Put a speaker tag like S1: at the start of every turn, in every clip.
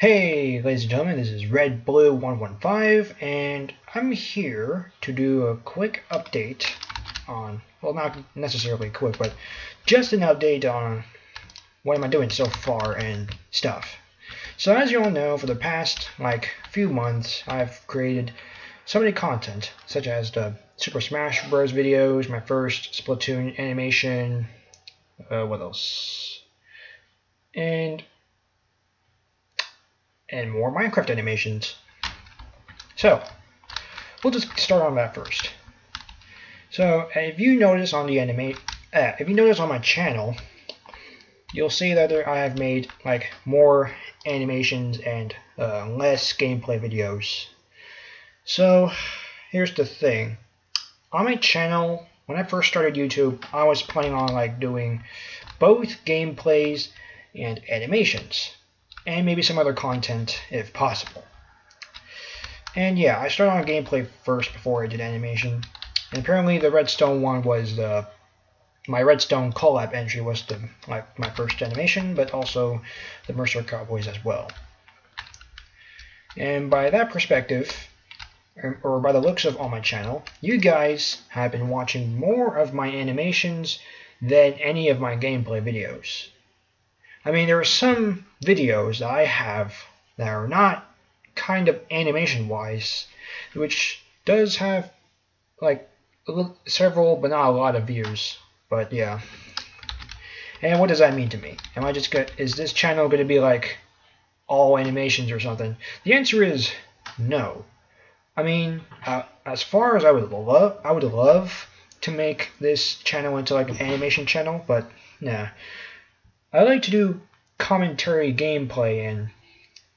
S1: Hey, ladies and gentlemen, this is Red Blue 115, and I'm here to do a quick update on, well, not necessarily quick, but just an update on what am I doing so far and stuff. So as you all know, for the past, few months, I've created so many content, such as the Super Smash Bros. Videos, my first Splatoon animation, what else? And more Minecraft animations. So, we'll just start on that first. So, if you notice on my channel, you'll see that I have made more animations and less gameplay videos. So, here's the thing. On my channel, when I first started YouTube, I was planning on doing both gameplays and animations, and maybe some other content if possible. And yeah, I started on gameplay first before I did animation. And apparently the Redstone one was my Redstone collab entry was my first animation, but also the Mercer Cowboys as well. And by that perspective, or by the looks of on my channel, you guys have been watching more of my animations than any of my gameplay videos. I mean, there are some videos that I have that are not kind of animation-wise, which does have several, but not a lot of views. But yeah. And what does that mean to me? Is this channel going to be all animations or something? The answer is no. I mean, as far as I would love to make this channel into an animation channel, but nah. I like to do commentary gameplay and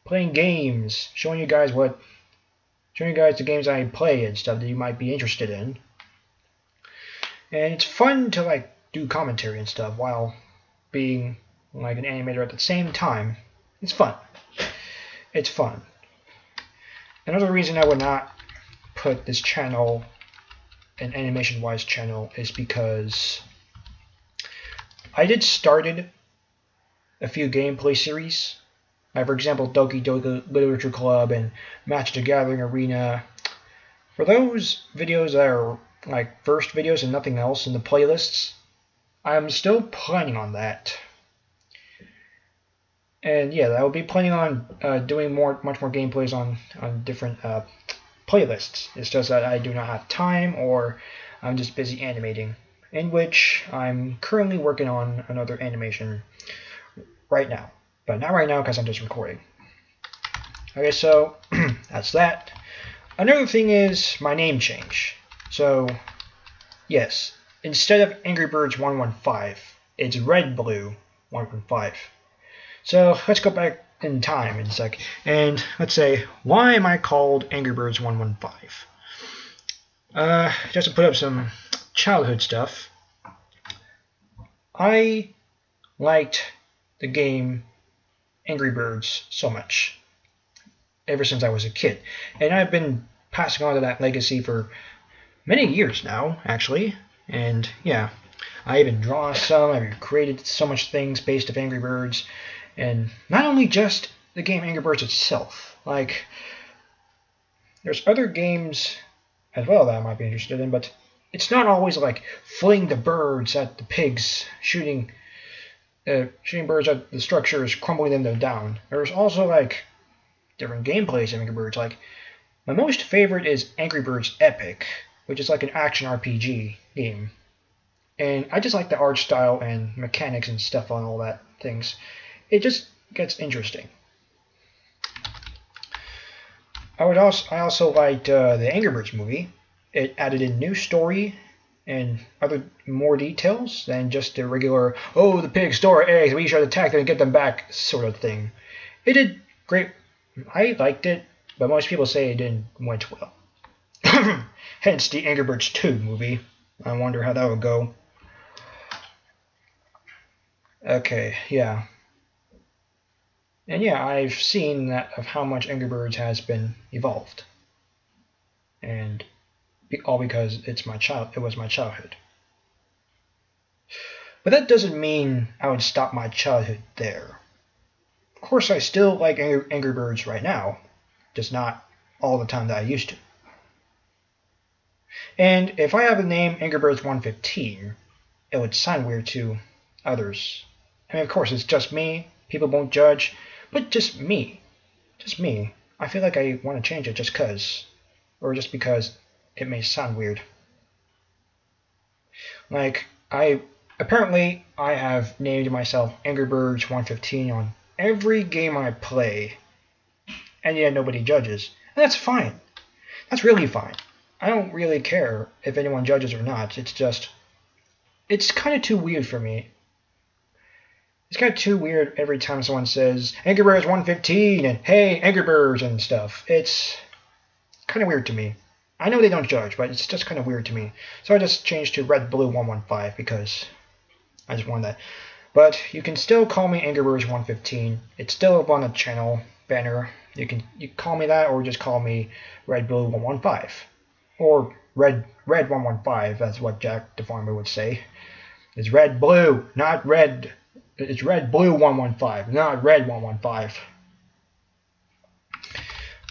S1: playing games, showing you guys the games I play and stuff that you might be interested in. And it's fun to do commentary and stuff while being an animator at the same time. It's fun. It's fun. Another reason I would not put this channel an animation-wise channel is because I started a few gameplay series. For example, Doki Doki Literature Club and Match the Gathering Arena. For those videos that are first videos and nothing else in the playlists, I'm still planning on that. And yeah, I will be planning on doing much more gameplays on different playlists. It's just that I do not have time, or I'm just busy animating, in which I'm currently working on another animation right now, but not right now because I'm just recording. Okay, so that's that. Another thing is my name change. So yes, instead of Angry Birds 115, it's Red Blue 115. So let's go back in time in a sec, and let's say, why am I called Angry Birds 115? Just to put up some childhood stuff. I liked the game Angry Birds so much ever since I was a kid, and I've been passing on to that legacy for many years now, actually. And yeah, I even draw some. I've created so much things based off Angry Birds, and not only just the game Angry Birds itself. There's other games as well that I might be interested in, but it's not always fling the birds at the pigs, shooting birds at the structures, crumbling them down. There's also different gameplays of Angry Birds. My most favorite is Angry Birds Epic, which is an action RPG game. And I just like the art style and mechanics and stuff on all that things. It just gets interesting. I also liked the Angry Birds movie. It added a new story and more details than just the regular, oh, the pigs store eggs, we should attack them and get them back sort of thing. It did great. I liked it, but most people say it didn't went well. Hence the Angry Birds 2 movie. I wonder how that would go. Okay, yeah. And yeah, I've seen that of how much Angry Birds has been evolved. And all because it was my childhood. But that doesn't mean I would stop my childhood there. course, I still like Angry Birds right now, just not all the time that I used to. And if I have the name Angry Birds 115, it would sound weird to others. I mean, of course, it's just me. People won't judge, but just me. Just me. I feel like I want to change it just cause, or just because it may sound weird. Like, apparently I have named myself Angry Birds 115 on every game I play, and yet nobody judges. And that's fine. That's really fine. I don't really care if anyone judges or not. It's just, it's kind of too weird for me. It's kind of too weird every time someone says Angry Birds 115 and hey, Angry Birds and stuff. It's kind of weird to me. I know they don't judge, but it's just kind of weird to me. So I just changed to Red Blue 115 because I just wanted that. But you can still call me Angry Birds 115. It's still up on the channel banner. You can call me that, or just call me Red Blue 115. Or Red 115, that's what Jack the Farmer would say. It's Red Blue, not Red. It's Red Blue 115, not Red 115.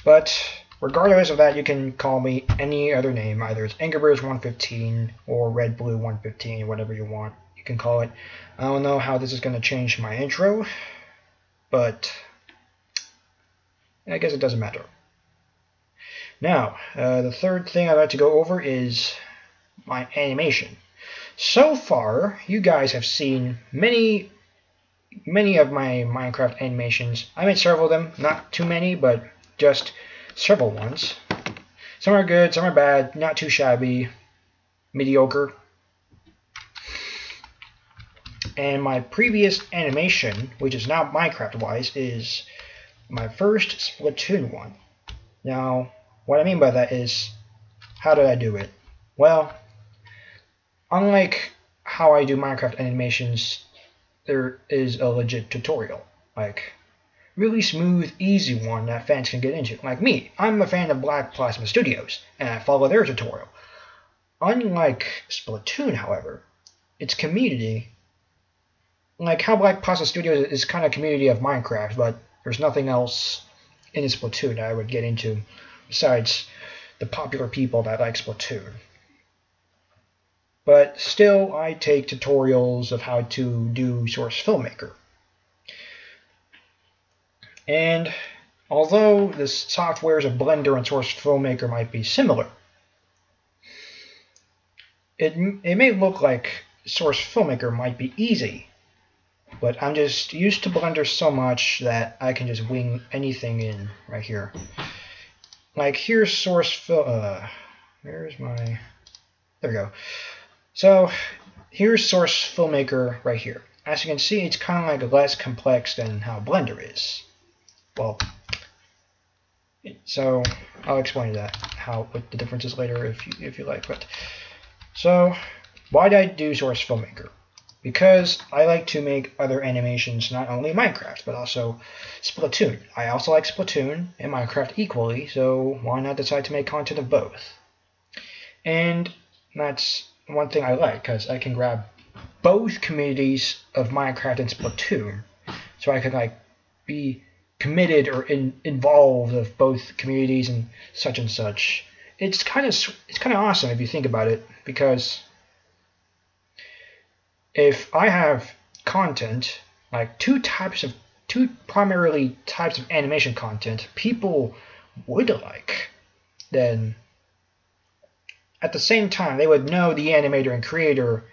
S1: But regardless of that, you can call me any other name. Either it's Angry Birds 115 or Red Blue 115, whatever you want. You can call it. I don't know how this is going to change my intro, but I guess it doesn't matter. Now, the third thing I'd like to go over is my animation. So far, you guys have seen many of my Minecraft animations. I made several of them, not too many, but just several ones. Some are good, some are bad, not too shabby, mediocre. And my previous animation, which is not Minecraft-wise, is my first Splatoon one. Now, what I mean by that is, how did I do it? Well, unlike how I do Minecraft animations, there is a legit tutorial. Like, really smooth, easy one that fans can get into. Like me, I'm a fan of Black Plasma Studios, and I follow their tutorial. Unlike Splatoon, however, its community, like how Black Plasma Studios is kind of a community of Minecraft, but there's nothing else in Splatoon that I would get into besides the popular people that like Splatoon. But still, I take tutorials of how to do Source Filmmaker. And although the softwares of Blender and Source Filmmaker might be similar, it may look like Source Filmmaker might be easy, but I'm just used to Blender so much that I can just wing anything in right here. Like here's where's my, there we go. So here's Source Filmmaker right here. As you can see, it's kind of like less complex than how Blender is. Well, so I'll explain that, what the difference is later if you like. But so why did I do Source Filmmaker? Because I like to make other animations, not only Minecraft, but also Splatoon. I also like Splatoon and Minecraft equally, so why not decide to make content of both? And that's one thing I like, because I can grab both communities of Minecraft and Splatoon, so I can like be committed or involved of both communities and such. It's kind of awesome if you think about it, because if I have content, like two primarily types of animation content people would like, then at the same time they would know the animator and creator,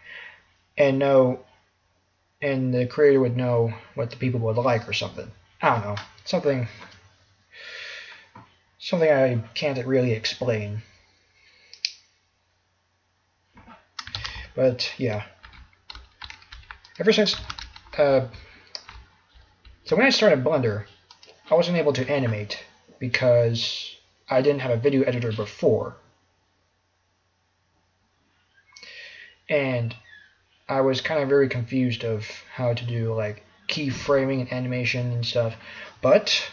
S1: and the creator would know what the people would like or something. I don't know, something I can't really explain. But yeah. Ever since, so when I started Blender, I wasn't able to animate because I didn't have a video editor before. And I was kind of very confused of how to do like keyframing and animation and stuff. But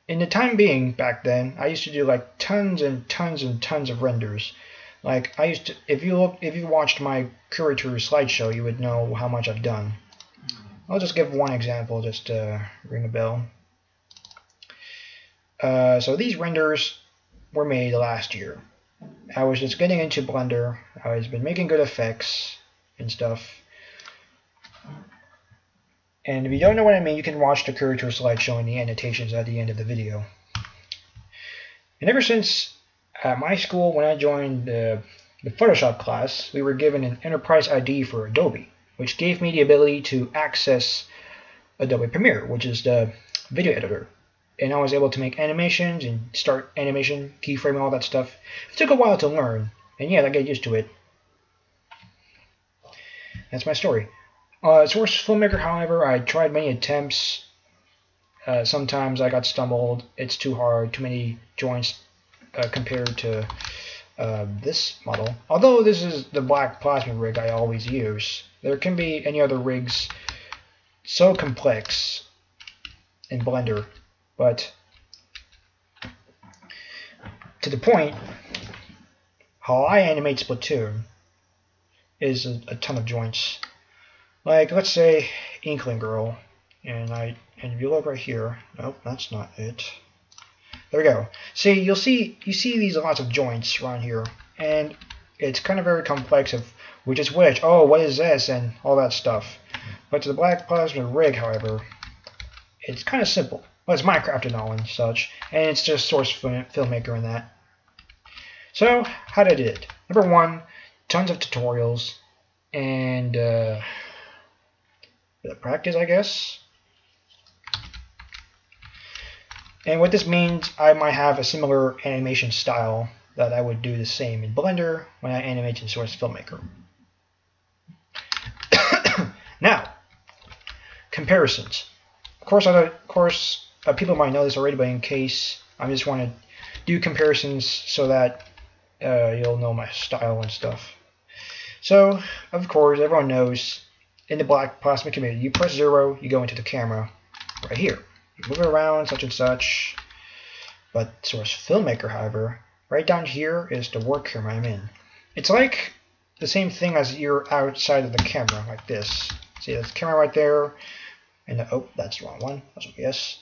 S1: in the time being back then, I used to do like tons and tons and tons of renders. Like I used to, if you watched my curator slideshow, you would know how much I've done. I'll just give one example just to ring a bell. So these renders were made last year. I was just getting into Blender. I was been making good effects and stuff. And if you don't know what I mean, you can watch the curator slide showing the annotations at the end of the video. And ever since at my school, when I joined the Photoshop class, we were given an enterprise ID for Adobe, which gave me the ability to access Adobe Premiere, which is the video editor. And I was able to make animations and start animation, keyframe, all that stuff. It took a while to learn, and yeah, I got used to it. That's my story. Source Filmmaker, however, I tried many attempts. Sometimes I got stumbled. It's too hard, too many joints compared to this model. Although this is the black plasma rig I always use, there can be any other rigs so complex in Blender, but to the point, how I animate Splatoon is a ton of joints. Like, let's say Inkling Girl, and if you look right here, nope, that's not it. There we go. See, you see these lots of joints around here, and it's kind of very complex of which is which. Oh, what is this, and all that stuff. But to the black plasma rig, however, it's kind of simple. Well, it's Minecraft and all and such, and it's just Source Filmmaker in that. So, how did I do it? Number one, tons of tutorials, and practice, I guess. And what this means, I might have a similar animation style that I would do the same in Blender when I animate in Source Filmmaker. Now, comparisons. Of course, people might know this already, but in case, I just want to do comparisons so that you'll know my style and stuff. So, of course, everyone knows in the black plasma community, you press 0, you go into the camera right here. You move it around, such and such. But Source Filmmaker, however, right down here is the work camera I'm in. It's like the same thing as you're outside of the camera, like this. See, there's the camera right there, and oh, that's the wrong one. That's yes.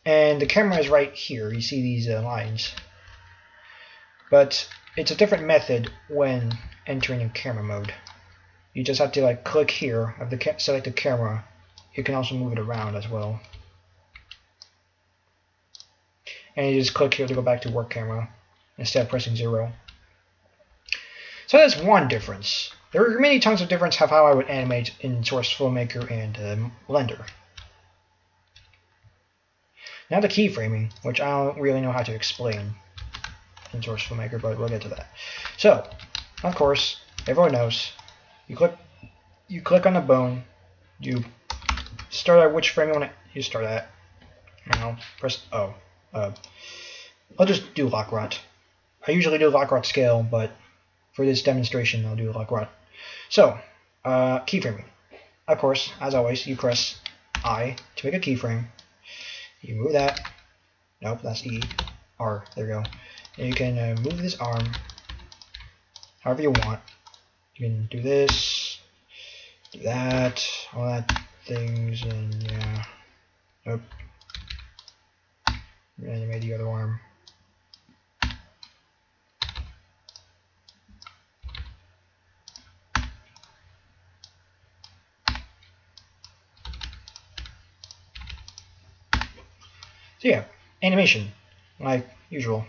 S1: And the camera is right here. You see these lines. But it's a different method when entering in camera mode. You just have to like click here of the select the camera. You can also move it around as well. And you just click here to go back to work camera instead of pressing 0. So that's one difference. There are many tons of differences of how I would animate in Source Filmmaker and Blender. Now the keyframing, which I don't really know how to explain in Source Filmmaker, but we'll get to that. So, of course, everyone knows. You click on the bone. You start at which frame you want to start at. Press O. I'll just do Lockrot. I usually do Lockrot scale, but for this demonstration, I'll do Lockrot. So, keyframing. Of course, as always, you press I to make a keyframe. You move that. Nope, that's E. R. There you go. And you can move this arm however you want. You can do this, do that, all that things, and yeah. Nope. Animate the other arm. So yeah, animation, like usual.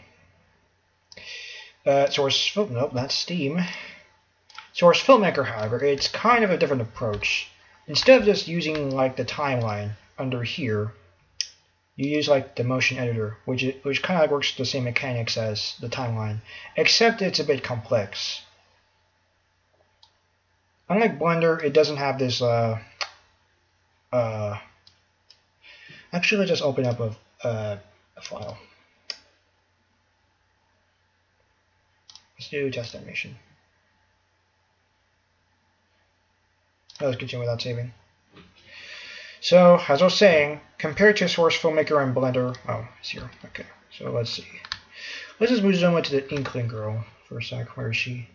S1: Nope, that's Steam. Source Filmmaker, however, it's kind of a different approach. Instead of just using like the timeline under here, you use like the motion editor, which kind of like works the same mechanics as the timeline, except it's a bit complex. Unlike Blender, it doesn't have this. Actually, let's just open up a file. Let's do test animation. Let's continue without saving. So, as I was saying, compared to Source Filmmaker and Blender, oh, it's here. Okay, so let's see. Let's just move zoom into the Inkling Girl for a sec. Where is she?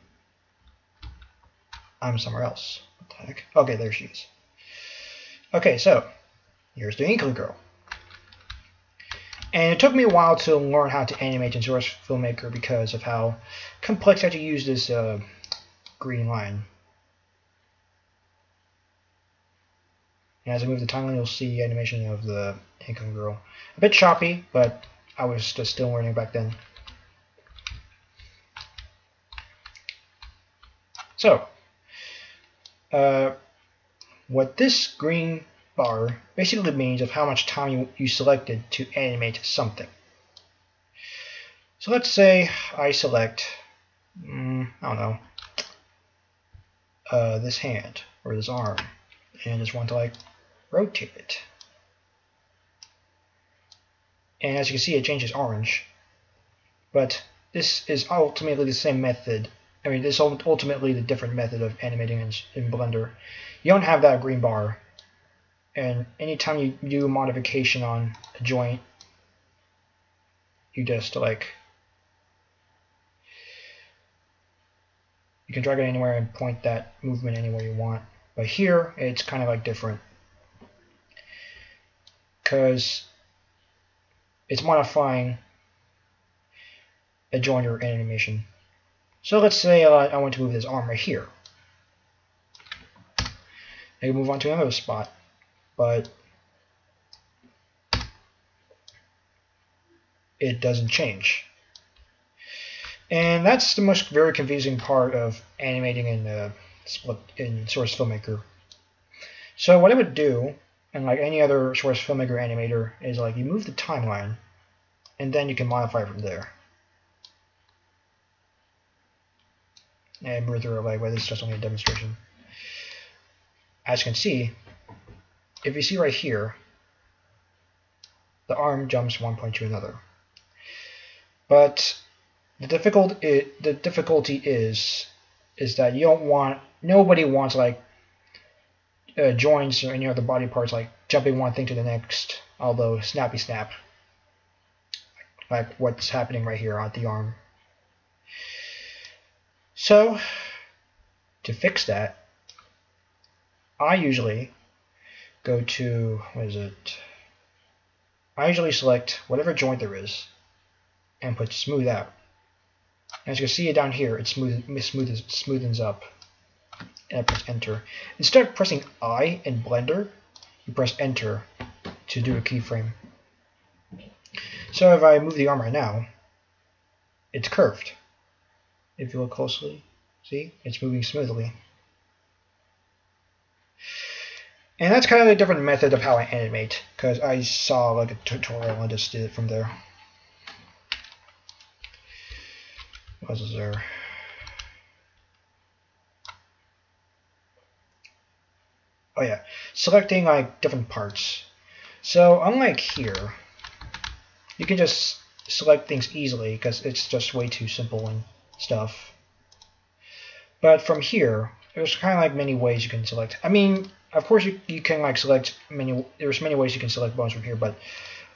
S1: I'm somewhere else. What the heck? Okay, there she is. Okay, so here's the Inkling Girl. And it took me a while to learn how to animate in Source Filmmaker because of how complex I had to use this green line. And as I move the timeline, you'll see animation of the Inkling Girl. A bit choppy, but I was just still learning back then. So, what this green bar basically means of how much time you selected to animate something. So let's say I select, I don't know, this hand or this arm, and I just want to like rotate it. And as you can see, it changes orange. But this is ultimately the same method. I mean, this is ultimately the different method of animating in Blender. You don't have that green bar. And anytime you do a modification on a joint, you just like, you can drag it anywhere and point that movement anywhere you want. But here, it's kind of like different, because it's modifying a joint or animation. So let's say I want to move this arm right here. I can move on to another spot, but it doesn't change. And that's the most very confusing part of animating in Source Filmmaker. So what I would do, and like any other Source Filmmaker animator, is like you move the timeline, and then you can modify from there. And move through away, but this is just only a demonstration. As you can see, if you see right here, the arm jumps one point to another. But the difficulty is that you don't want, nobody wants like joints or any other body parts like jumping one thing to the next, although snappy snap, like what's happening right here on the arm. So to fix that, I usually go to, I usually select whatever joint there is and put smooth out. As you can see down here, it smoothens up. And I press enter. Instead of pressing I in Blender, you press enter to do a keyframe. So if I move the arm right now, it's curved. If you look closely, see, it's moving smoothly. And that's kind of a different method of how I animate, because I saw like a tutorial and just did it from there. What was there? Oh yeah, selecting like different parts. So unlike here, you can just select things easily because it's just way too simple and stuff. But from here, there's kind of like many ways you can select. I mean, of course you can like select many. There's many ways you can select bones from here, but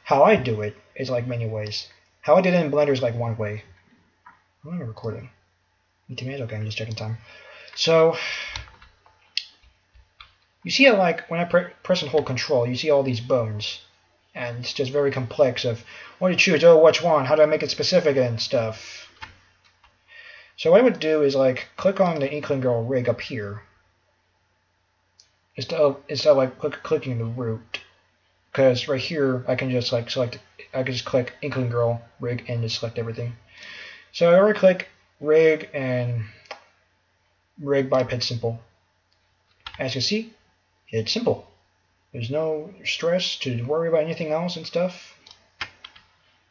S1: how I do it is like many ways. How I did it in Blender is like one way. I'm not recording. 18 minutes? Okay, I'm just checking time. So you see it like when I press and hold Control, you see all these bones, and it's just very complex of what do you choose? Oh, which one? How do I make it specific and stuff? So what I would do is like click on the Inkling Girl rig up here instead of like clicking the root, because right here I can just like select. I can just click Inkling Girl rig and just select everything. So I already click rig and rig biped simple. As you can see, it's simple. There's no stress to worry about anything else and stuff.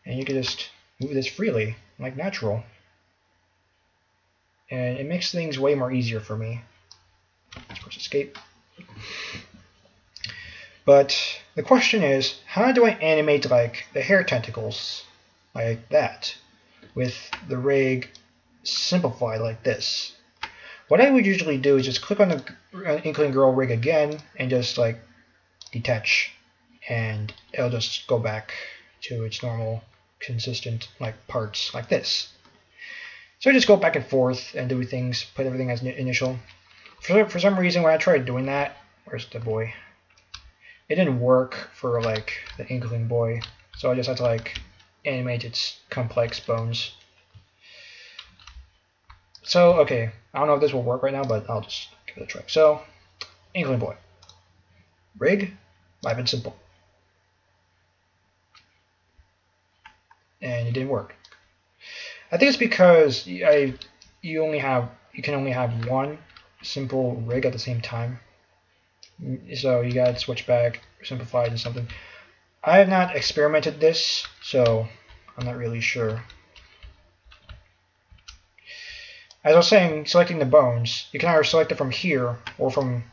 S1: And you can just move this freely, like natural. And it makes things way more easier for me. Let's press escape. But the question is, how do I animate like the hair tentacles like that with the rig simplified like this? What I would usually do is just click on the Inkling Girl rig again and just like detach, and it'll just go back to its normal consistent like parts like this. So I just go back and forth and do things, put everything as initial. For some reason when I tried doing that, where's the boy? it didn't work for like the Inkling boy, so I just had to like animate its complex bones. So okay, I don't know if this will work right now, but I'll just give it a try. So Inkling boy, rig, live and simple, and it didn't work. I think it's because you can only have one simple rig at the same time. So you gotta switch back, simplify it to something. I have not experimented this, so I'm not really sure. As I was saying, selecting the bones, you can either select it from here or from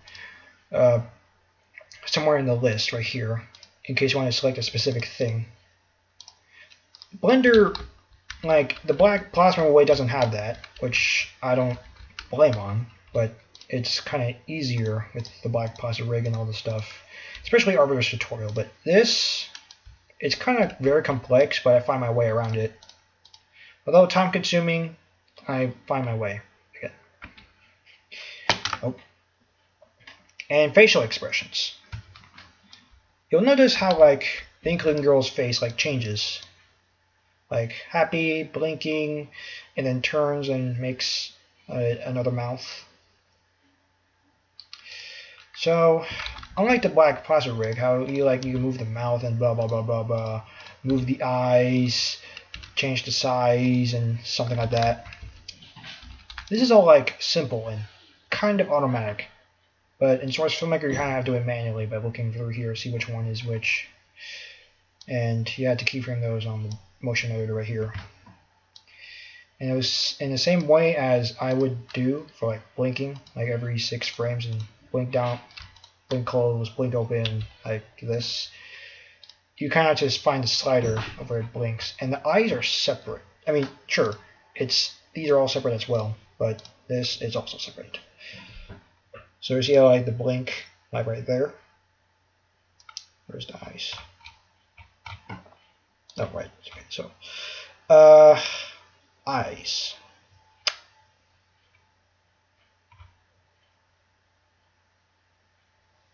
S1: somewhere in the list right here, in case you want to select a specific thing. Blender, like the black plasma way, doesn't have that, which I don't blame on, but it's kind of easier with the black plasma rig and all the stuff, especially Arbiter's tutorial. But this, it's kind of very complex, but I find my way around it. Although time consuming, I find my way again. Oh. And facial expressions. You'll notice how like the Inkling girl's face like changes. Like happy, blinking, and then turns and makes another mouth. So, unlike the black plasma rig, how you can move the mouth and blah blah blah blah blah, move the eyes, change the size and something like that. This is all like simple and kind of automatic, but in Source Filmmaker you kind of have to do it manually by looking through here, see which one is which, and you have to keyframe those on the motion editor right here. And it was in the same way as I would do for like blinking, like every 6 frames, and blink down, blink close, blink open, like this. You kind of just find the slider of where it blinks, and the eyes are separate. I mean, sure, these are all separate as well, but this is also separate. So you see how like the blink, like right there. Where's the eyes? Oh, right. Okay, so eyes.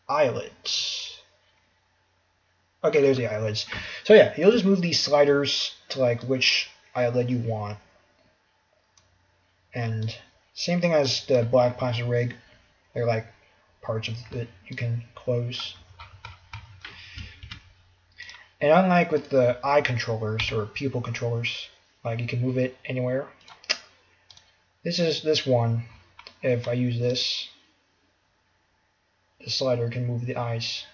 S1: Eyelids. Okay, there's the eyelids. So yeah, you'll just move these sliders to like which eyelid you want. And same thing as the black plasma rig. They're like parts of it you can close. And unlike with the eye controllers or pupil controllers, like you can move it anywhere. This one, if I use this, the slider can move the eyes.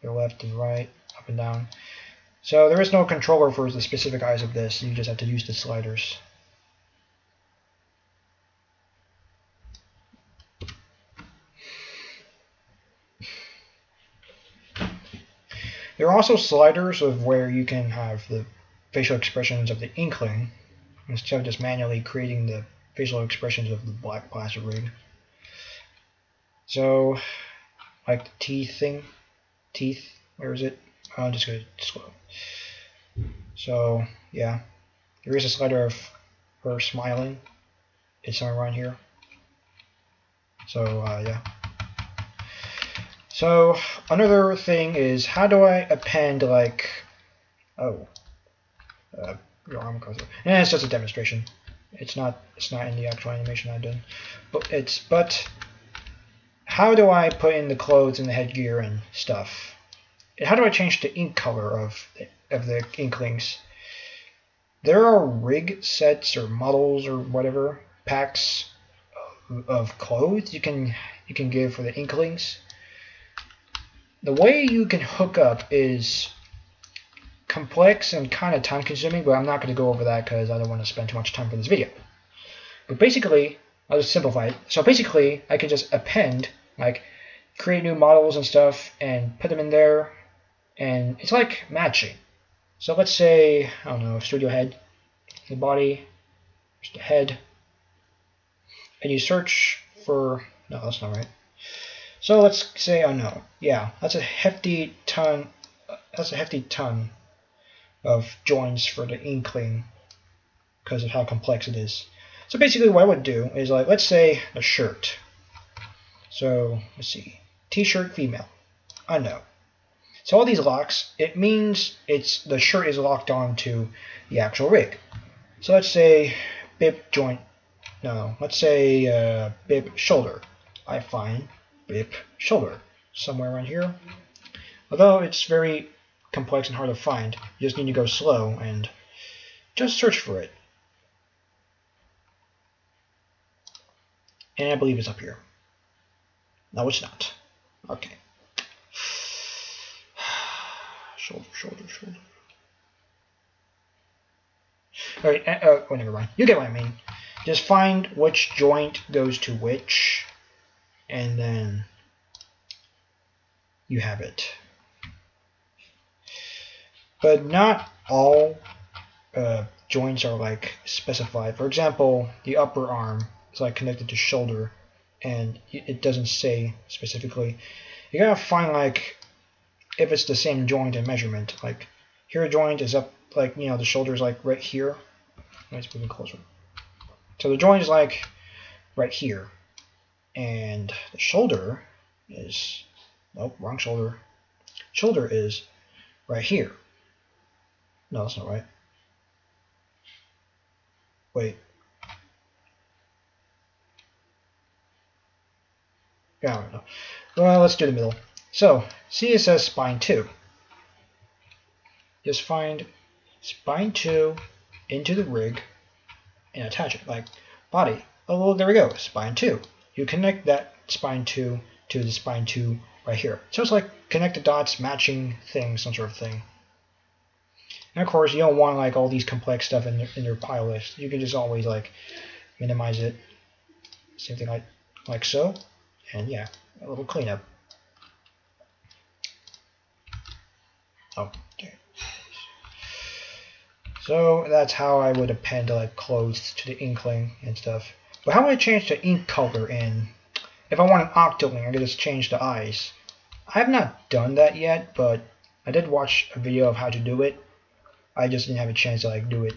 S1: Go left and right, up and down. So there is no controller for the specific eyes of this, you just have to use the sliders. There are also sliders of where you can have the facial expressions of the Inkling, instead of just manually creating the facial expressions of the black plasma rig. So, like the teeth thing, where is it? I'm just going to slow. So, yeah, there is a slider of her smiling. It's somewhere around here. So, yeah. So another thing is, how do I append like, your arm cursor? And it's just a demonstration. It's not in the actual animation I did, but how do I put in the clothes and the headgear and stuff? And how do I change the ink color of the Inklings? There are rig sets or models or whatever packs of clothes you can give for the Inklings. The way you can hook up is complex and kind of time consuming, but I'm not going to go over that because I don't want to spend too much time for this video. But basically, I'll just simplify it. So basically, I can just append, like create new models and stuff and put them in there, and it's like matching. So let's say, I don't know, studio head, the body, there's the head, and you search for, no, that's not right. So let's say, oh no, yeah, that's a hefty ton of joints for the Inkling because of how complex it is. So basically what I would do is, let's say a shirt. So let's see, t-shirt female. unknown. So all these locks, it means the shirt is locked onto the actual rig. So let's say bib joint, no, let's say bib shoulder. I find bib shoulder somewhere around here. Although it's very complex and hard to find, you just need to go slow and just search for it. And I believe it's up here. No, it's not. Okay. Shoulder, shoulder, shoulder. Alright, oh, never mind. You get what I mean. Just find which joint goes to which, and then you have it. But not all joints are like specified. For example, the upper arm is like connected to shoulder, and it doesn't say specifically. You gotta find like if it's the same joint and measurement. Like here, joint is up, like the shoulder is like right here. Let's move it closer. So the joint is like right here, and the shoulder is, nope, wrong shoulder. Shoulder is right here. No, that's not right. Wait. Yeah, I don't know. Well, let's do the middle. So, see it says spine 2. Just find spine 2 into the rig and attach it, like body. Oh, well, there we go, spine 2. You connect that spine 2 to the spine 2 right here. So it's like connect the dots, matching things, some sort of thing. And of course, you don't want like all these complex stuff in your pile list. You can just always like minimize it. Same thing like so. And yeah, a little cleanup. Oh, okay. So that's how I would append like clothes to the inkling and stuff. But how would I change the ink color in? If I want an octoling, I could just change the eyes. I have not done that yet, but I did watch a video of how to do it. I just didn't have a chance to like do it.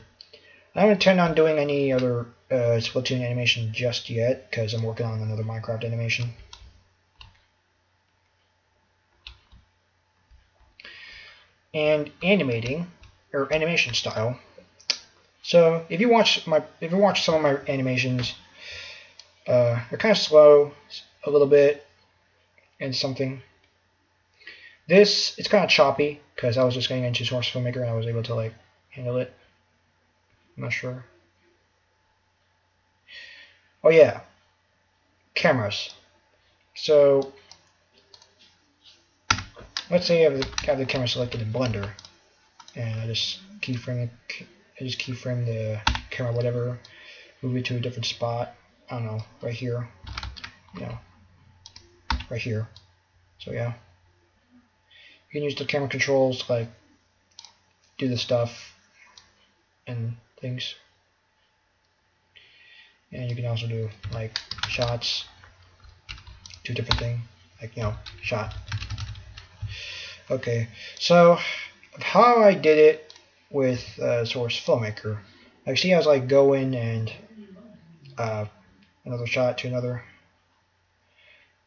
S1: I don't intend on doing any other Splatoon animation just yet, because I'm working on another Minecraft animation. And animating, or animation style. So if you watch some of my animations, they're kind of slow a little bit, and something. It's kind of choppy because I was just getting into Source Filmmaker and I was able to like handle it. I'm not sure. Oh yeah, cameras. So let's say I have the camera selected in Blender, and I just keyframe the camera, whatever, move it to a different spot. I don't know, right here. Right here. So yeah. You can use the camera controls to like do the stuff and things. And you can also do like shots, do different thing, like shot. Okay, so how I did it with Source Filmmaker. Like see, I was like going and another shot to another.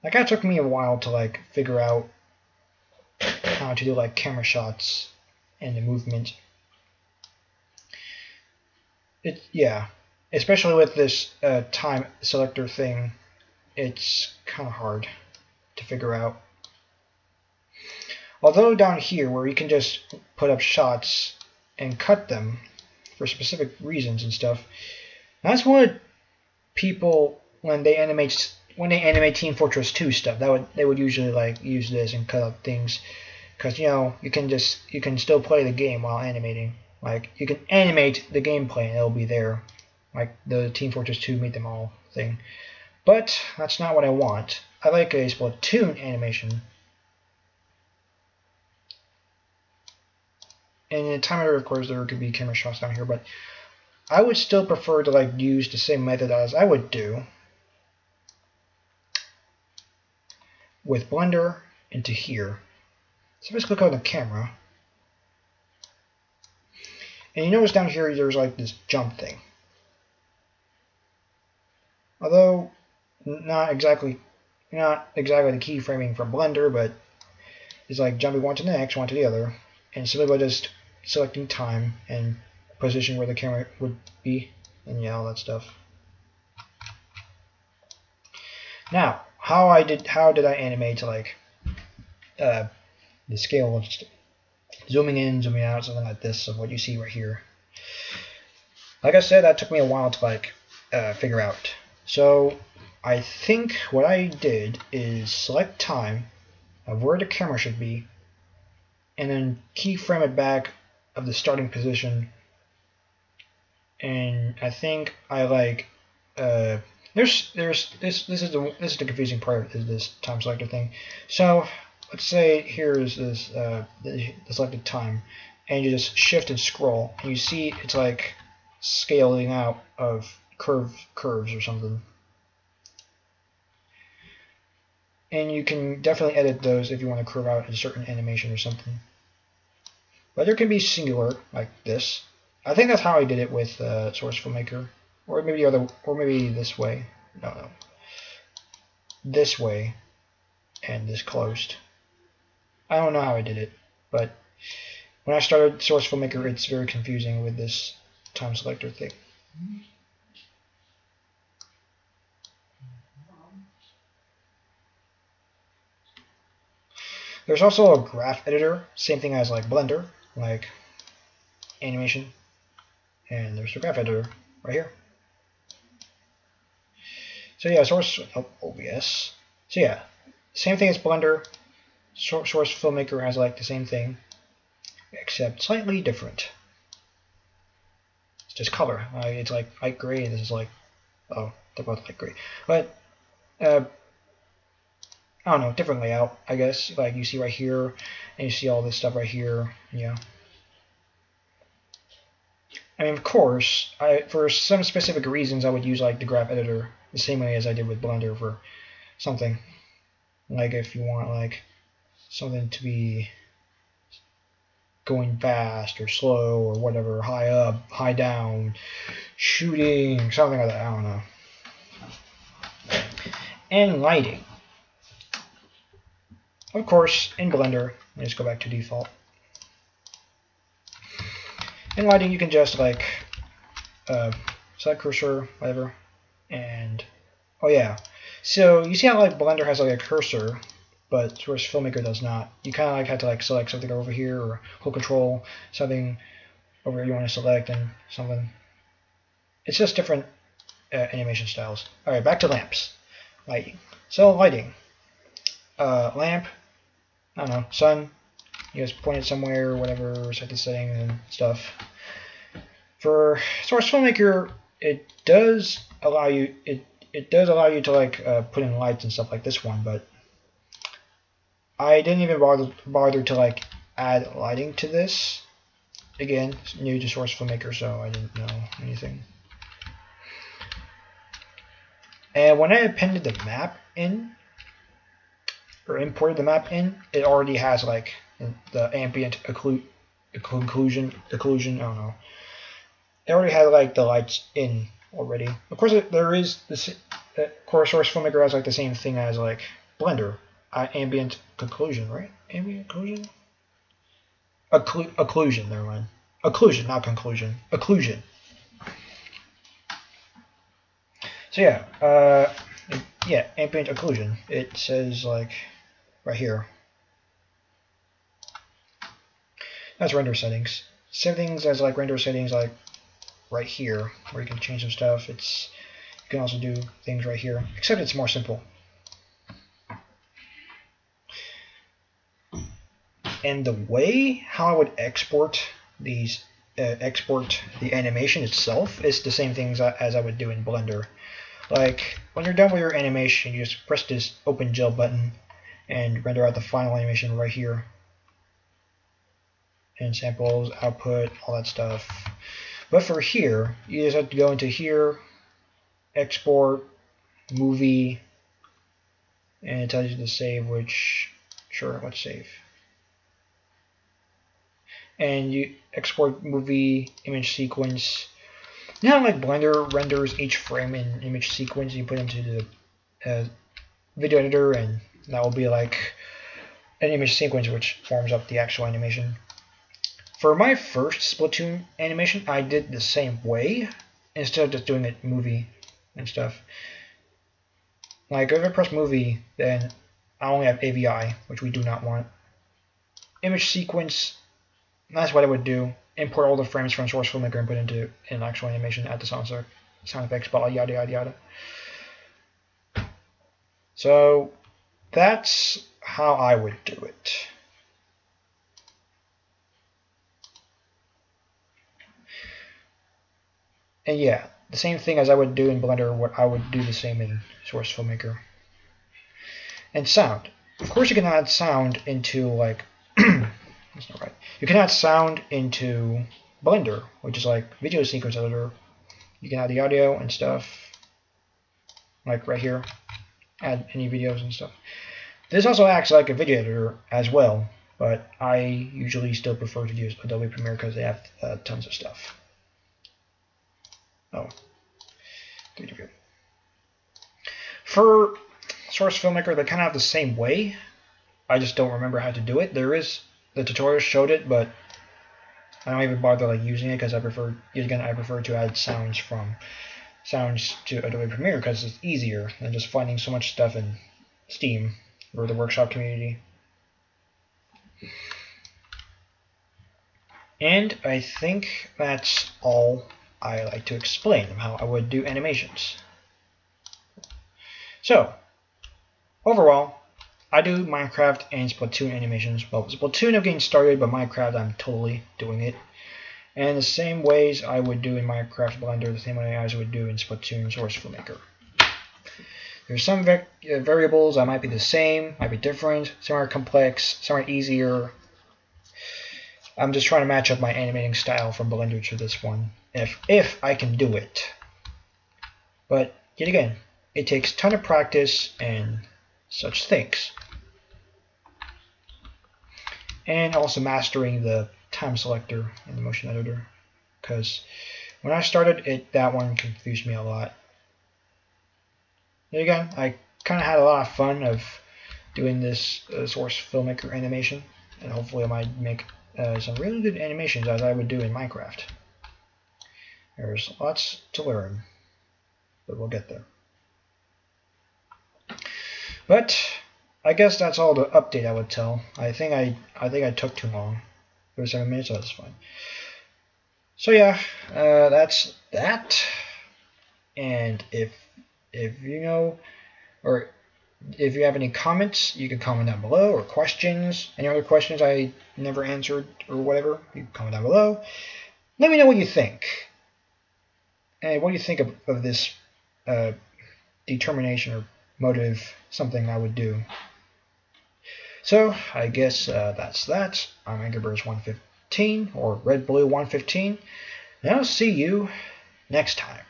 S1: Like that took me a while to like figure out how to do like camera shots and the movement. Yeah, especially with this time selector thing, it's kind of hard to figure out. Although down here where you can just put up shots and cut them for specific reasons and stuff, that's what people when they animate Team Fortress 2 stuff, they would usually like use this and cut up things. Because you can still play the game while animating. Like you can animate the gameplay and it'll be there, like the Team Fortress 2 Meet Them All thing. But that's not what I want. I like a Splatoon animation. And in timer, of course, there could be camera shots down here, but I would still prefer to like use the same method as I would do with Blender into here. So let's click on the camera. And you notice down here there's like this jump thing. Although not exactly the keyframing from Blender, but is like jumping one to the next, one to the other, and simply by just selecting time and position where the camera would be, and yeah, all that stuff. Now, how did I animate like the scale, just zooming in, zooming out, something like this of what you see right here. Like I said, that took me a while to like figure out. So I think what I did is select time of where the camera should be, and then keyframe it back of the starting position. And I think I like this is the confusing part, is this time selector thing. So let's say here is this the selected time, and you just shift and scroll, and you see it's like scaling out of curves or something. And you can definitely edit those if you want to curve out a certain animation or something. But there can be singular like this. I think that's how I did it with Source Filmmaker, or maybe this way. No, this way, and this closed. I don't know how I did it, but when I started Source Filmmaker, it's very confusing with this time selector thing. There's also a graph editor, same thing as like Blender, like animation, and there's the graph editor right here. So yeah, OBS. So yeah, same thing as Blender. Source Filmmaker has like the same thing, except slightly different. It's just color. It's like light gray, and this is like, oh, they're both light gray. But I don't know, different layout, I guess. Like you see right here, and you see all this stuff right here. Yeah. I mean, of course, for some specific reasons, I would use like the graph editor the same way as I did with Blender for something. Like if you want like something to be going fast or slow or whatever, high up, high down, shooting, something like that. I don't know. And lighting. Of course, in Blender, let me just go back to default. In lighting, you can just like select cursor, whatever, and oh yeah. So you see how like Blender has like a cursor, but Source Filmmaker does not. You kind of like have to like select something over here, or hold Control, something over here you want to select, and something. It's just different animation styles. All right, back to lamps, lighting. So lighting, lamp. I don't know, sun. You just point it somewhere, or whatever, set the setting and stuff. For Source Filmmaker, it does allow you to like put in lights and stuff like this one, but I didn't even bother to like add lighting to this. Again, it's new to Source Filmmaker, so I didn't know anything. And when I appended the map in, or imported the map in, it already has like the ambient occlusion, I don't know. It already had like the lights in already. Of course, there is this. Of course, Source Filmmaker has like the same thing as like Blender, ambient occlusion, right? Ambient occlusion. Occlusion, never mind. Occlusion, not conclusion. Occlusion. So yeah, yeah, ambient occlusion. It says like right here. That's render settings. Settings as like render settings like right here, where you can change some stuff. You can also do things right here, except it's more simple. And the way how I would export these, export the animation itself is the same things as I would do in Blender. Like when you're done with your animation, you just press this Open Gel button and render out the final animation right here. And samples, output, all that stuff. But for here, you just have to go into here, export, movie, and it tells you to save, which, sure, let's save. And you export movie, image sequence. You know how like Blender renders each frame in image sequence, you put into the video editor, and that will be like an image sequence which forms up the actual animation. For my first Splatoon animation, I did the same way instead of just doing it movie and stuff. Like if I press movie, then I only have AVI, which we do not want. Image sequence, that's what I would do. Import all the frames from Source Filmmaker and put into an actual animation, add the sound effects, blah, yada yada yada. So that's how I would do it. And yeah, the same thing as I would do in Blender, what I would do the same in Source Filmmaker. And sound. Of course you can add sound into like that's not right. You can add sound into Blender, which is like video sequence editor. You can add the audio and stuff. Like right here. Add any videos and stuff. This also acts like a video editor as well, but I usually still prefer to use Adobe Premiere because they have tons of stuff. Oh, good. For Source Filmmaker, they kind of have the same way. I just don't remember how to do it. There is the tutorial showed it, but I don't even bother like using it because I prefer to add sounds to Adobe Premiere because it's easier than just finding so much stuff in Steam or the workshop community. And I think that's all I like to explain how I would do animations. So, overall, I do Minecraft and Splatoon animations. Well, Splatoon I'm getting started, but Minecraft I'm totally doing it. And the same ways I would do in Minecraft Blender, the same way I would do in Splatoon Source Filmmaker. There's some variables that might be the same, might be different. Some are complex, some are easier. I'm just trying to match up my animating style from Blender to this one, if I can do it. But yet again, it takes a ton of practice and such things. And also mastering the time selector in the motion editor, because when I started that one confused me a lot. Yet again, I kind of had a lot of fun of doing this Source Filmmaker animation, and hopefully I might make some really good animations as I would do in Minecraft. There's lots to learn, but we'll get there. But I guess that's all the update I would tell. I think I took too long. 37 minutes, so that's fine. So yeah, that's that. And if you know, or if you have any comments, you can comment down below, or questions, any other questions I never answered or whatever, you can comment down below. Let me know what you think. And what do you think of this determination or motive, something I would do. So I guess that's that. I'm AngryBirds115 or RedBlue115, and I'll see you next time.